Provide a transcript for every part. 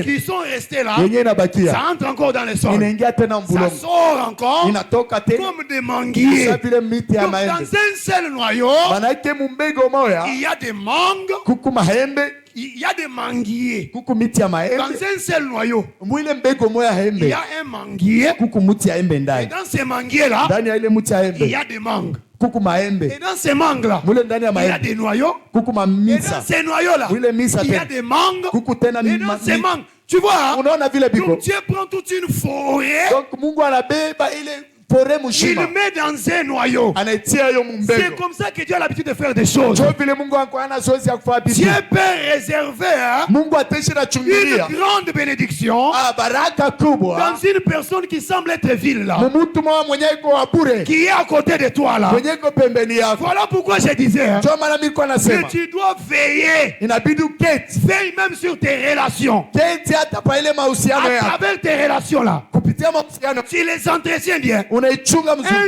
qui sont restés là, ça entre encore dans les sols. Ça sort encore comme des manguiers. Donc, dans un seul noyau, il y a des mangues. Il y a des manguiers. Dans un seul noyau, il y a un manguier. Et dans ces manguiers-là, il y a des mangues. Et dans ces mangues-là, il y a des noyaux. Et dans ces noyaux-là, il y a des mangues. Et dans ces mangues, tu vois, donc Dieu prend toute une forêt. Il met dans un noyau. C'est comme ça que Dieu a l'habitude de faire des choses. Dieu peut réserver une grande bénédiction dans une personne qui semble être vile là, qui est à côté de toi là. Voilà pourquoi je disais que tu dois veiller, veille même sur tes relations. À travers tes relations là, tu les entretiens bien. Un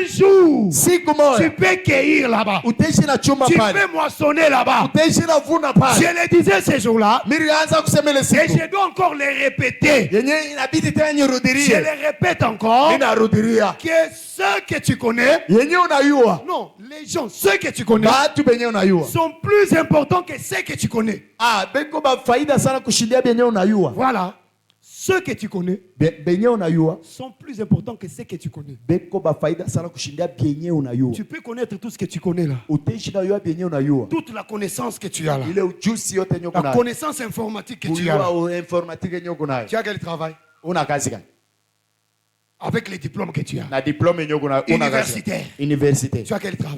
jour, tu peux cueillir là-bas. Tu peux moissonner là-bas. Je le disais ce jour-là. Et je dois encore les répéter. Je les répète encore. Que ceux que tu connais, non, les gens, ceux que tu connais, sont plus importants que ceux que tu connais. Voilà. Ceux que tu connais sont plus importants que ceux que tu connais. Tu peux connaître tout ce que tu connais là. Toute la connaissance que tu as là. La connaissance informatique que tu as là. Tu as quel travail? Avec les diplômes que tu as. Universitaire. Tu as quel travail?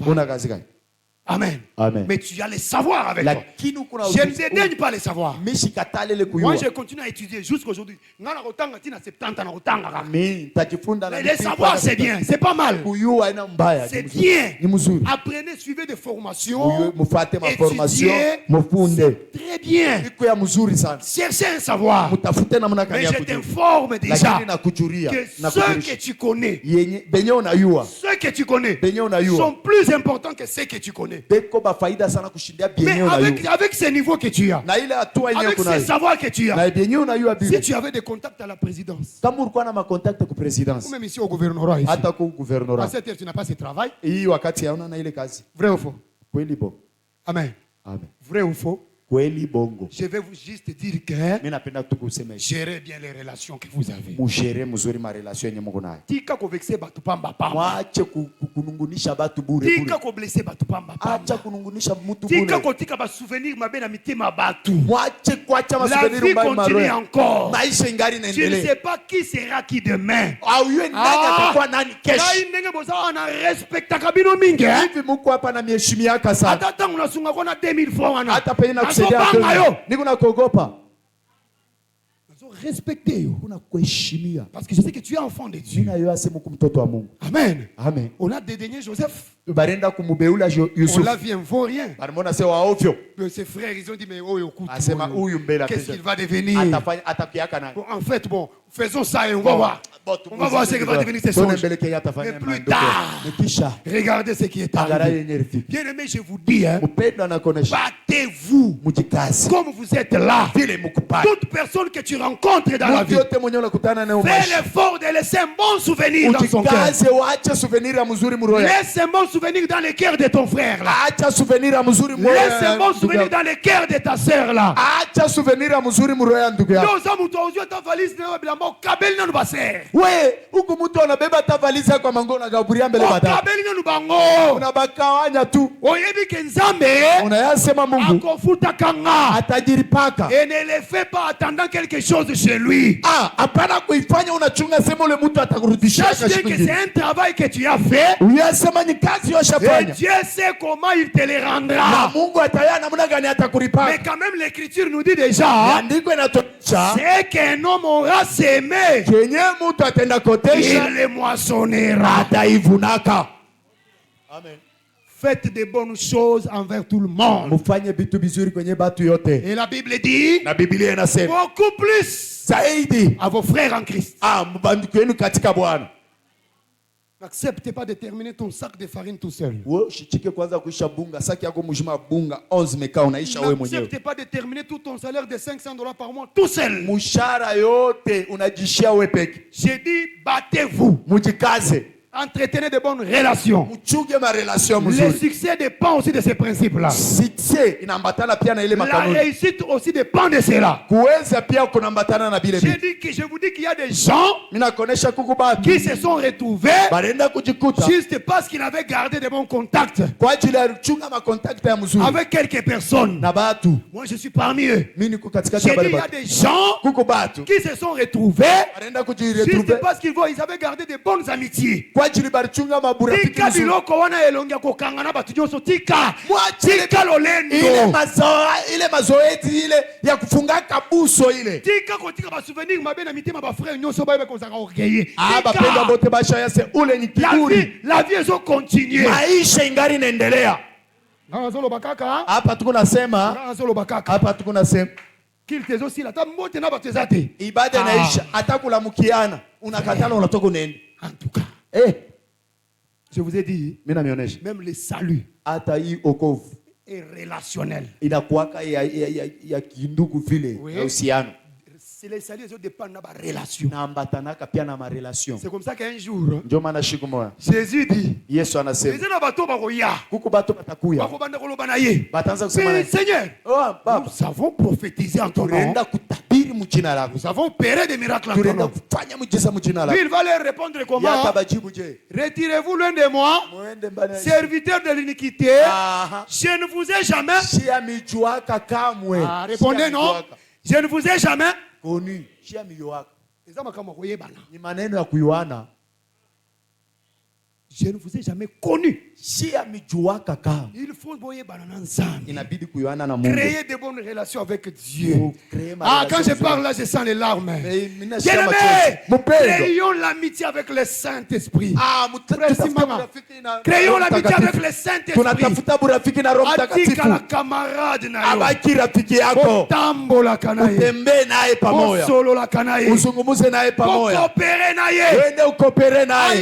Amen. Amen. Mais tu as les savoirs avec toi. Je ne dédaigne pas les savoirs. Moi, je continue à étudier jusqu'aujourd'hui. Les savoirs, c'est bien. C'est pas mal. C'est bien. Apprenez, suivez des formations. Étudiez. Très bien. Cherchez un savoir. Mais je t'informe déjà que ceux que tu connais, sont plus importants que ceux que tu connais. Mais avec ce niveau que tu as, avec ce savoir que tu as, si tu avais des contacts à la présidence, ou même ici au gouvernorat, ici, à cette heure tu n'as pas ce travail. Vrai ou faux? Amen. Vrai ou faux? Je vais vous juste dire que gérez bien les relations que vous avez. Tika ko vexer batu pamba pamba. Tika ko blesser batu pamba pamba. Tika ko tika ba souvenir mabe na mitema batu. La vie continue encore. Tu ne sais pas qui sera qui demain. On respecte kabino mingi. Atata unasunga kona 2000 francs. Respectez. Parce que je sais que tu es enfant de Dieu. Amen. On a dédaigné Joseph. On l'a vu, il ne vaut rien. Ses frères, ils ont dit, mais écoute, qu'est-ce qu'il va devenir? En fait, bon, faisons ça et on va voir. On va voir ce qu'il va devenir ces choses. Mais plus tard, regardez ce qui est arrivé. Bien aimé, je vous dis, battez-vous comme vous êtes là. Toute personne que tu rencontres dans la vie, fais l'effort de laisser un bon souvenir dans son cœur. Laisse un bon souvenir dans le cœur de ton frère là. Laisse un bon souvenir dans le cœur de ta sœur là. Et ne le fais pas attendant quelque chose chez lui. Sache bien que c'est un travail que tu as fait. Et Dieu sait comment il te le rendra. Mais quand même l'écriture nous dit déjà, c'est qu'un homme aura s'aimer, il le moissonnera. Amen. Faites des bonnes choses envers tout le monde. Et la Bible dit beaucoup plus à vos frères en Christ. N'accepte pas de terminer ton sac de farine tout seul. N'accepte pas de terminer tout ton salaire de $500 par mois tout seul. J'ai dit, battez-vous. Entretenez de bonnes relations. Le succès dépend aussi de ces principes-là. La réussite aussi dépend de cela. Je vous dis qu'il y a des gens qui se sont retrouvés juste parce qu'ils avaient gardé de bons contacts avec quelques personnes. Moi, je suis parmi eux. J'ai dit qu'il y a des gens qui se sont retrouvés juste parce qu'ils avaient gardé de bonnes amitiés. Tika biloko wana elongia kokanga na batu nyoso tika lolendo ile mazoezi ile ya kufunga kabuso ile tika kotika ba souvenir mabe na mitema ba frère nyoso babe kozaka orgueilleux bapenda bote basha yase ule ni kiburi. La vie zo continue, maisha ingari inaendelea. Ngazolo bakaka hapa tuko nasema, ngazolo bakaka hapa tuko nasema kilte zo sila ta mbote na batu ezate ibada inaisha hata kulamukiana unakatana unatoka unaenda. En tout cas, je vous ai dit, même le salut est relationnel. C'est les saluts qui dépendent de la relation. C'est comme ça qu'un jour, Jésus dit, Seigneur, nous avons prophétisé en ton nom. Nous avons opéré des miracles en ton nom. Il va leur répondre comment? Retirez-vous loin de moi, serviteur de l'iniquité. Je ne vous ai jamais. Répondez non. Je ne vous ai jamais connu. Je ne vous ai jamais connu. Il faut créer de bonnes relations avec Dieu. Quand je parle là, je sens les larmes. Créons l'amitié avec le Saint-Esprit. Créons l'amitié avec le Saint-Esprit. Atika la camarade na yo. Tambola kanaye. Solo la kanaye. Coopérer na ye.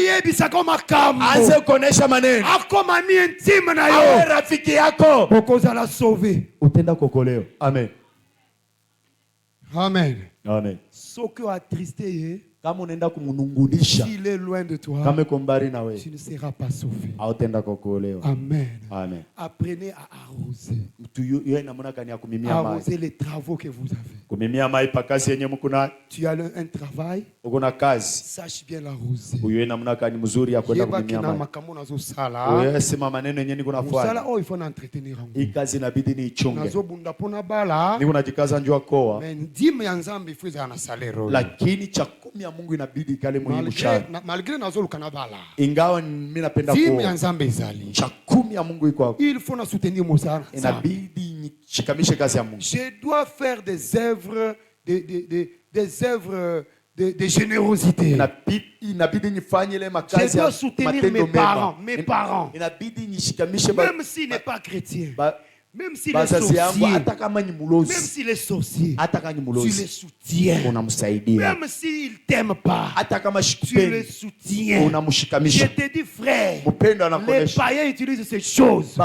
Aye bisako makamu. Anze kuonesha maneno. Akoma mi intime na yo. Rafiki yako. Bokoza la sauver. Utenda kokoleo. Amen. Amen. Amen. Soko attristé. Kama unaenda kumunungulisha, s'il est loin de toi, kama kombari na wewe, tu ne seras pas sauvé. Hautenda kokolewa. Amen. Amen. Apprenez à arroser. Arroser les travaux que vous avez. Kumimia mai pakasi yenye mkuna. Tu as un travail. Ukona kazi. Sache bien l'arroser. Uyo namna kani mzuri ya kwenda kumimia mai. Uyo sema maneno yenye niko nafanya. Sala il faut entretenir. Hii kazi inabidi ni ichunge. Nazobunda pona bala. Niko najikaza njoo koa. Mais ndime ya nzambe ifuza na salero. Lakini chakumi ya Mungu inabidi kale muhimu sana. Malgré nazoluka na bala. Ingawa mimi napenda kuoa. Ndime ya nzambe izali. Chakumi ya Mungu iko hapo. Il faut na soutenir Mozart. Inabidi nishikamishe kazi ya Mungu. Je dois faire des œuvres des œuvres de générosité. Inabidi nifanye ile makazi ya matendo mema. Je dois soutenir mes parents. Inabidi nishikamishe même s'il n'est pas chrétien. Même s'il est sorcier, même s'il est sorcier, tu le soutiens. Même s'il ne t'aime pas, tu le soutiens. Je te dis, frère, les païens utilisent ces choses.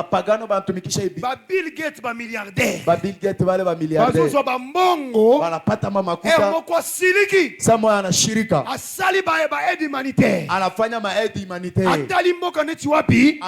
Bill Gates est milliardaire. Bazozo bambongo. Ermoko siliki. Asali ba aide humanitaire. Atali mboka neti wapi.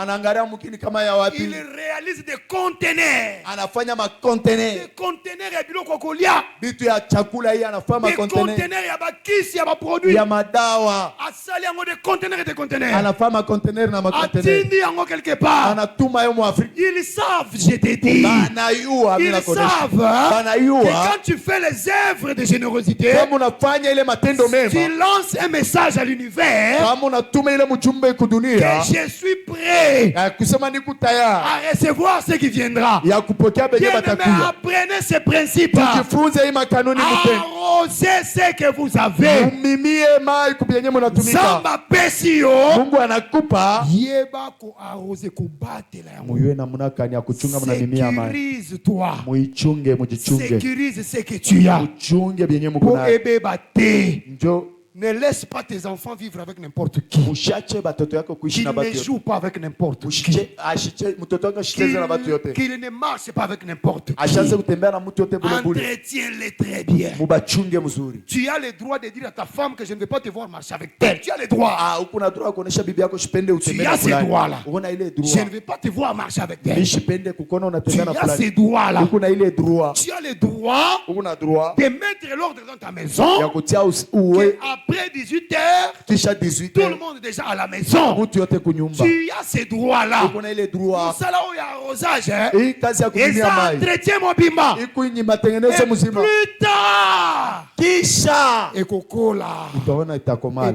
Il réalise des conteneurs. Anafanya makonteneur. Des conteneurs ya biloko kolia. Bitu ya chakula hii anafanya makonteneur. Des conteneurs ya bakisi ya ba produit. Ya madawa. Asali yango des conteneurs et des conteneurs. Anafanya makonteneur na makonteneur. Atindi yango quelque part. Anatuma yo mu Afrique. Ils savent, je te dis. Ils savent que quand tu fais les œuvres de générosité, kama unafanya ile matendo mema, tu lances un message à l'univers. Kama unatuma ile mjumbe kudunia. Que je suis prêt kusema niko tayari à recevoir ce qui viendra. Ya kupokea benye batakuya. Apprenez ces principes. Tujifunze hii makanuni mpende. Arrosez ce que vous avez. Mumimie mai kubienye mnatumika. Samba pesio. Mungu anakupa. Yeba ko arroser ko batela yango. Muiwe namna kani ya kuchunga mnamimia mai. Sécurise toi. Muichunge mujichunge. Sécurise ce que tu as. Muchunge benye mko nayo. Po ebe bate. Njo Ne laisse pas tes enfants vivre avec n'importe qui. Qu'ils ne jouent pas avec n'importe qui. Qu'ils ne marchent pas avec n'importe qui. Entretiens-les très bien. Tu as le droit de dire à ta femme que je ne vais pas te voir marcher avec elle. Tu as le droit. Tu as ce droit-là. Je ne vais pas te voir marcher avec elle. Tu as ce droit-là. Tu as le droit de mettre l'ordre dans ta maison. Après 18 heures, tout le monde est déjà à la maison. Tu as ces droits-là. Ça là où il y a arrosage. Et ça entretient mon bima. Et plus tard, et cocola. Et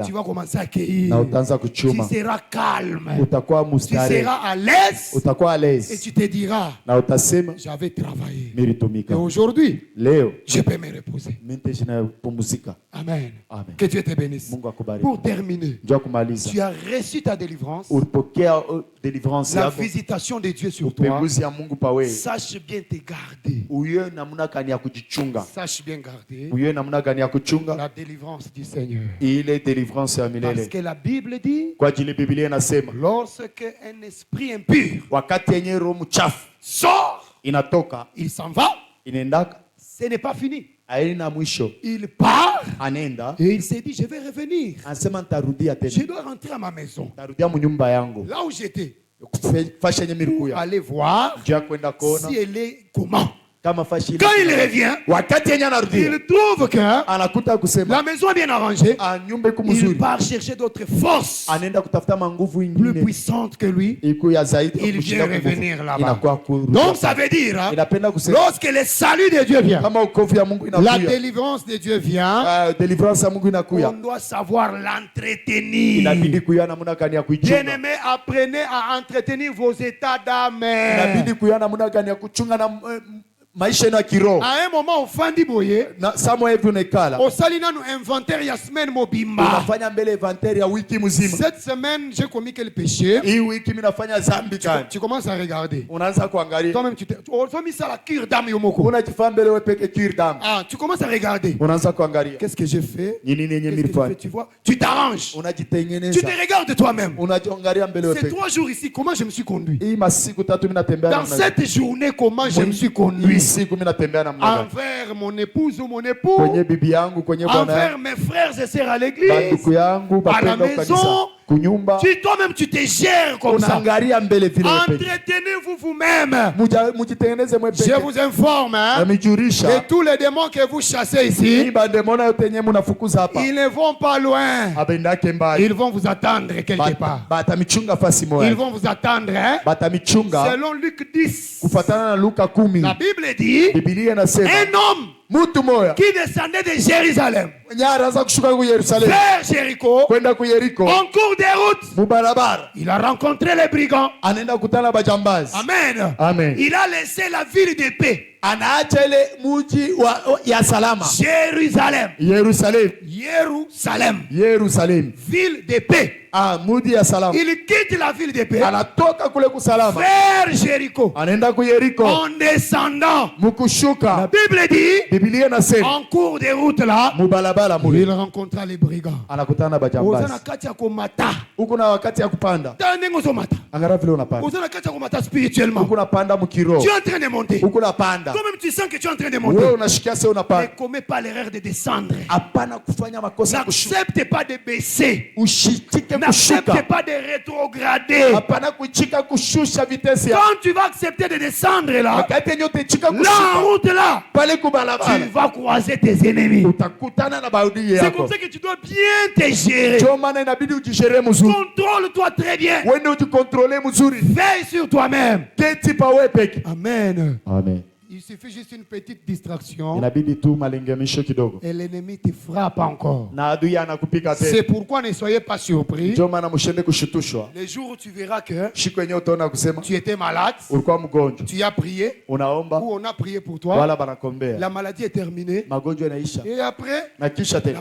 tu vas commencer à accueillir. Tu seras calme. Tu seras à l'aise. Et tu te diras, j'avais travaillé. Et aujourd'hui, je peux me reposer. Amen. Que Dieu te bénisse. Pour terminer, tu as reçu ta délivrance. La visitation de Dieu sur toi. Sache bien te garder. Sache bien garder la délivrance du Seigneur. Parce que la Bible dit, lorsque un esprit impur sort, il s'en va. Ce n'est pas fini. Il part et il s'est dit, je vais revenir. Je dois rentrer à ma maison. Là où j'étais. Pour aller voir si elle est comment. Quand il revient, il trouve que la maison est bien arrangée. Il part chercher d'autres forces plus puissantes que lui. Il vient revenir là-bas. Donc ça veut dire, lorsque le salut de Dieu vient, la délivrance de Dieu vient, on doit savoir l'entretenir. Bien-aimés, apprenez à entretenir vos états d'âme. À un moment, au fin du boyer, au salina nous inventaire ya semaine mobimba. Cette semaine, j'ai commis quel péché? Tu commences à regarder. Toi-même, tu mis ça la cure d'âme yomoko. Tu commences à regarder. Qu'est-ce que j'ai fait? Tu vois? Tu t'arranges. Tu te regardes toi-même. Ces 3 jours ici, comment je me suis conduit? Dans cette journée, comment je me suis conduit? Envers mon épouse ou mon époux, envers mes frères et sœurs à l'église, à la maison. Si toi-même tu te gères comme ça, entretenez-vous vous-même. Je vous informe, et tous les démons que vous chassez ici, ils ne vont pas loin. Ils vont vous attendre quelque part. Ils vont vous attendre, selon Luc 10. La Bible dit, un homme qui descendait de Jérusalem vers Jéricho, en cours de route, il a rencontré les brigands. Amen. Il a laissé la ville de paix. Jérusalem. Ville de paix. Il quitte la ville de paix vers Jéricho. En descendant, la Bible dit, en cours de route là, il rencontra les brigands. Spirituellement, tu es en train de monter. Toi-même tu sens que tu es en train de monter. Ne commets pas l'erreur de descendre. N'accepte pas de baisser. N'accepte pas de rétrograder. Quand tu vas accepter de descendre là, en route là, tu vas croiser tes ennemis. C'est comme ça que tu dois bien te gérer. Contrôle-toi très bien. Veille sur toi-même. Amen. Il suffit juste une petite distraction et l'ennemi te frappe encore. C'est pourquoi ne soyez pas surpris. Les jours où tu verras que tu étais malade, tu as prié, ou on a prié pour toi, la maladie est terminée, et après la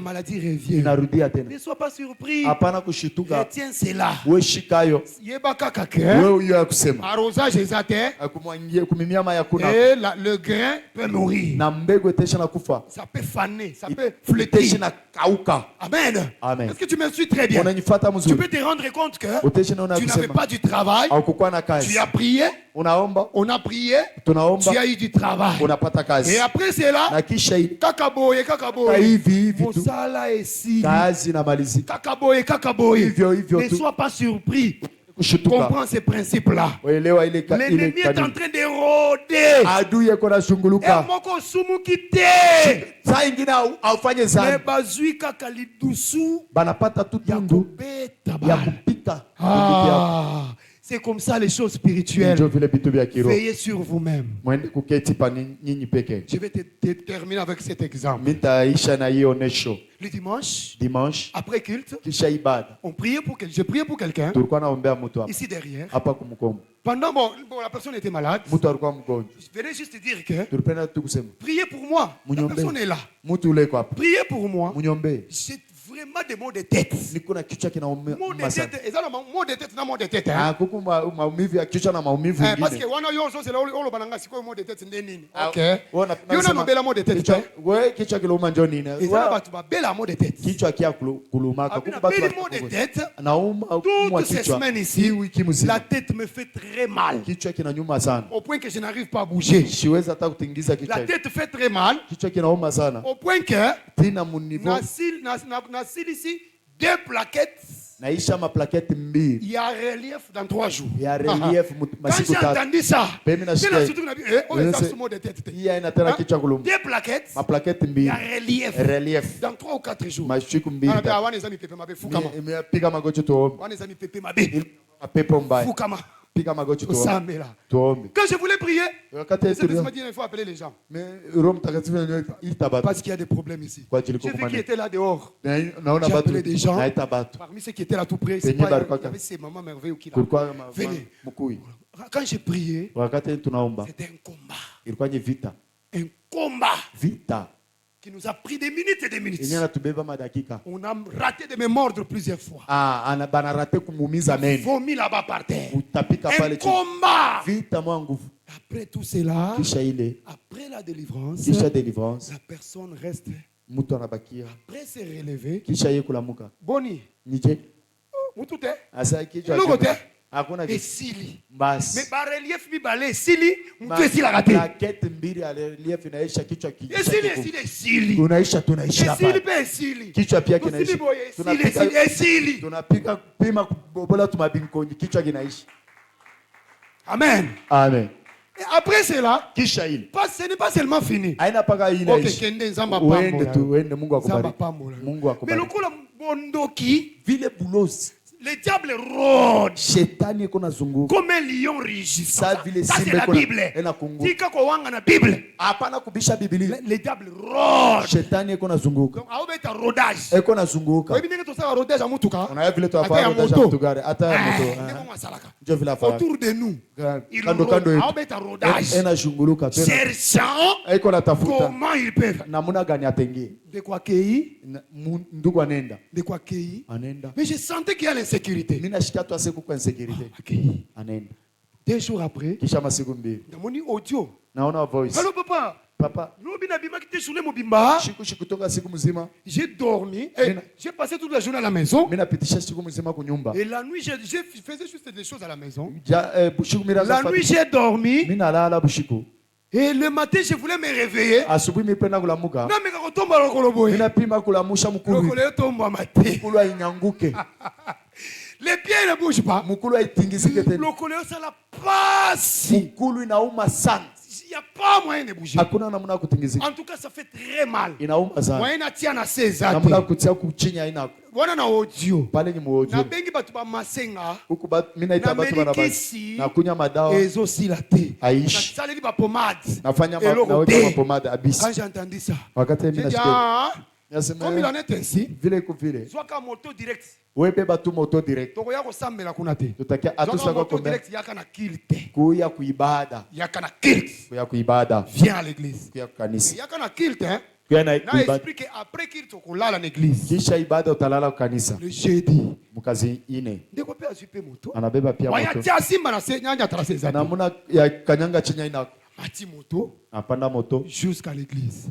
maladie revient. Ne sois pas surpris. Retiens cela. Arrosage et le grain peut mourir. Ça peut faner, ça peut flétrir. Amen. Amen. Est-ce que tu me suis très bien? Tu peux te rendre compte que tu n'avais pas du travail. Tu as prié. On a prié. Tu as eu du travail. Et après cela, kakaboye. Mosala esi. Kakaboye. Ne sois pas surpris. Comprends ces principes-là. L'ennemi est en train de rôder. Et moko sumu kite. Mais bazui kakalidusu. C'est comme ça les choses spirituelles. Veillez sur vous-même. Je vais terminer avec cet exemple. Le dimanche, après culte, j'ai prié pour quelqu'un ici derrière. Pendant la personne était malade, je venais juste dire que priez pour moi. La personne est là. Priez pour moi. J'ai vraiment des maux de tête. Maux de tête, maux de tête, maux de tête. Parce que wana yo c'est là où bananga siko maux de tête ndeni. OK. Yo na nobela maux de tête. Ouais, kichwa kiloma njoni. Et ça ba tu ba bela maux de tête. Kichwa kia kuluma kuko ba tu maux de tête. Nauma toutes ces semaines ici, la tête me fait très mal. Kichwa kinanyuma sana. Au point que je n'arrive pas à bouger. Siweza hata kutingiza kichwa. La tête fait très mal. Kichwa kinauma sana. Au point que tina mon niveau. Ici, 2 plaquettes. Il y a relief dans 3 jours. Quand j'ai entendu ça, il y a 2 plaquettes. Il y a relief dans 3 ou 4 jours. Quand je voulais prier, il faut appeler les gens. Parce qu'il y a des problèmes ici. J'ai vu qui était là dehors. J'ai appelé des gens. Parmi ceux qui étaient là tout près, il y avait ces mamans merveilleuses qui là. Venez. Quand j'ai prié, c'était un combat. Un combat. Qui nous a pris des minutes et des minutes. On a raté de me mordre plusieurs fois. On a vomi là-bas par terre. Un combat. Après tout cela, après la délivrance, la personne reste. Après s'est relevé. Boni. Et Sili. Mais par relief bibalé Sili, on peut Sili raté. Et Sili. Unaisha tunaishia hapa. Kichwa pia kinaishi. Sili. Tunapika pima kubola tumabinkonyi kichwa kinaishi. Amen. Amen. Et après cela, ce n'est pas seulement fini. Ok, kende nzamba pambola. Mais le coup la bondoki, vile boulos. Le diable rôde comme un lion rugissant. Ça c'est la Bible. Tika ko wanga na Bible. Le diable rôde. Donc a obeta rodage. Webi ndenge to sala rodage amutuka. On a vile to afanya rodage amutugare ata moto. Autour de nous. Il rôde. A obeta rodage. Cherchant comment ils peuvent. Namuna gani atenge. De quoi kei? Ndugu anenda. De quoi kei? Anenda. Mais je sentais qu'il y a l'insécurité. Anenda. 2 jours après, dans mon audio. Allô papa. Papa. J'ai dormi. J'ai passé toute la journée à la maison. Et la nuit, je faisais juste des choses à la maison. La nuit, j'ai dormi. Et le matin, je voulais me réveiller. Les pieds ne bougent pas. Le colère, ça la passe. Il n'y a pas moyen de bouger. En tout cas, ça fait très mal. Moyen de tirer à 16 ans. Voilà na audio. Na bengi batu ba masenga. Na melikisi. Na kunya madawa. Ezo silate. Na saleli ba pomade. Na fanya pomade abisi. Quand j'ai entendu ça. J'ai dit comme il en est ainsi. Soit ka moto direct. Webe batu moto direct. Toko ya ko sambela kuna te. Tutakia atusa kwa direct yaka na kilte. Kuya kuibada. Yaka na kilte. Kuya kuibada. Viens à l'église. Kuya kanisa. Yaka na kilte hein. Na explique après qu'il te kolala l'église. Kisha ibada utalala kanisa. Le jeudi. Mukazi ine. Ndeko pe azipe moto. Anabeba pia moto. Waya tia simba na nyanja traseza. Na muna ya kanyanga chinya ina. apanda moto jusqu'à l'église.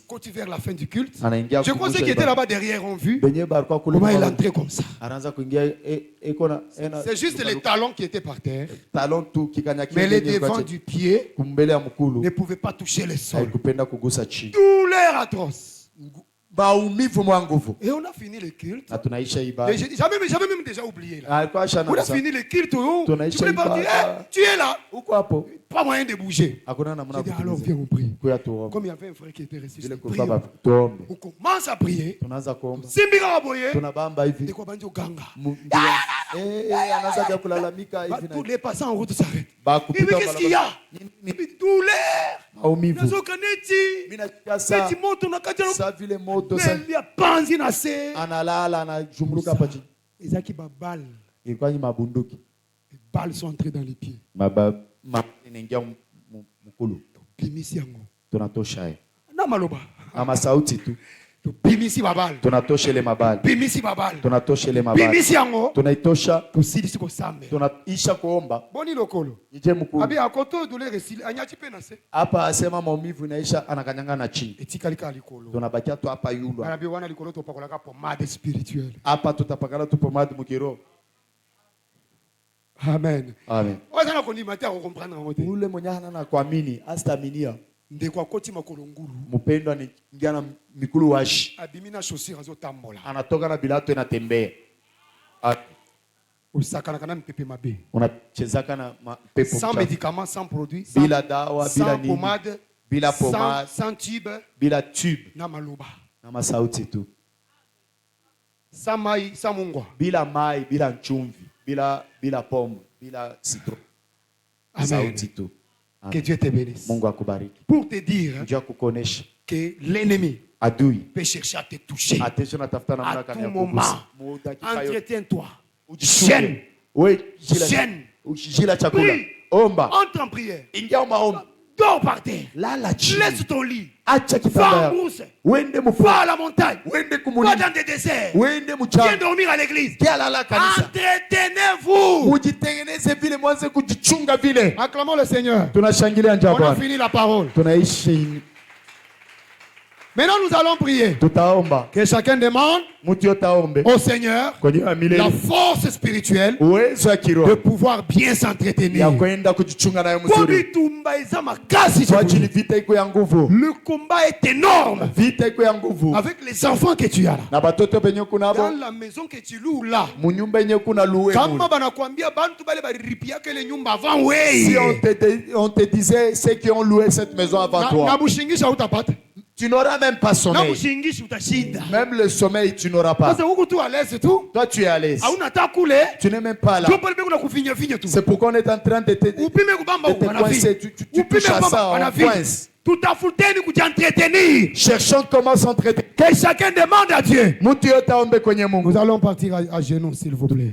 Quand tu vers la fin du culte, je crois ceux qui étaient là-bas derrière ont vu comment il entrait comme ça. C'est juste les talons qui étaient par terre, mais les devants du pied ne pouvaient pas toucher le sol. Douleur atroce. Et on a fini le culte. J'avais même déjà oublié là. On a fini le culte. Tu voulais partir. Tu es là. Pas moyen de bouger. J'ai dit alors viens on prie. Comme il y avait un frère qui était resté, on commence à prier. Simbira aboye. De quoi banjo ganga. Tous les passants en route s'arrêtent. Et mais qu'est-ce qu'il y a? Douleur. Cette moto n'a qu'à dire. Il y a panzi na se. Analala na jumruka pachi. Ezaki ba balle. Ilikuwa ni mabunduki. Les balles sont entrées dans les pieds. Inaingia mkulu. Pimisi yango. Tunatosha. Na maloba. Ama sauti tu. Pimisi babal. Tunatosha ile mabali. Pimisi babal. Tunatosha ile mabali. Pimisi yango. Tunaitosha. Tusidi ko sambe. Tunaisha kuomba. Boni lokolo. Nije mkulu. Abi akoto douleur resili anyachi pena se. Hapa asema maumivu inaisha anakanyanga na chini. Etika likolo. Tunabakia tu hapa yulu. Arabi wana likolo to pakolaka pomade spirituelle. Hapa tutapakala tu pomade mukiro. Amen. Amen. Wazana konimata ko comprendre ngote. Ule mwenye hana kuamini astaminia. Ndekwa koti makolo ngulu. Mpendwa ni ngana mikulu washi. Abimina chaussure azo tambola. Anatoka na bilato inatembea. Usakana kana mpepe mabe. Unachezaka na pepo. Sans médicaments, sans produits, bila dawa, bila nini. Pomade, bila pomade, sans tube, bila tube. Na maluba. Na masauti tu. Sans mai, sans mungwa. Bila mai, bila chumvi, bila pomme, bila citron. Sauti tu. Amen. Que Dieu te bénisse. Mungu akubariki. Pour te dire que l'ennemi adui peut chercher à te toucher. À tout moment. Entretiens-toi. Gêne. Gêne. Prie. Entre en prière. Dors par terre. Laisse ton lit. Va en brousse. Va à la montagne. Va dans des déserts. Viens dormir à l'église. Entretenez-vous. Acclamons le Seigneur. On a fini la parole. Maintenant, nous allons prier. Que chacun demande au Seigneur la force spirituelle de pouvoir bien s'entretenir. Le combat est énorme avec les enfants que tu as là. Dans la maison que tu loues là. Si on te disait ceux qui ont loué cette maison avant toi, tu n'auras même pas sommeil. Même le sommeil, tu n'auras pas. Toi, tu es à l'aise. Tu n'es même pas là. C'est pourquoi on est en train de te coincer. Tu touches à ça, on coince. Cherchons comment s'entretenir. Que chacun demande à Dieu. Nous allons partir à genoux, s'il vous plaît.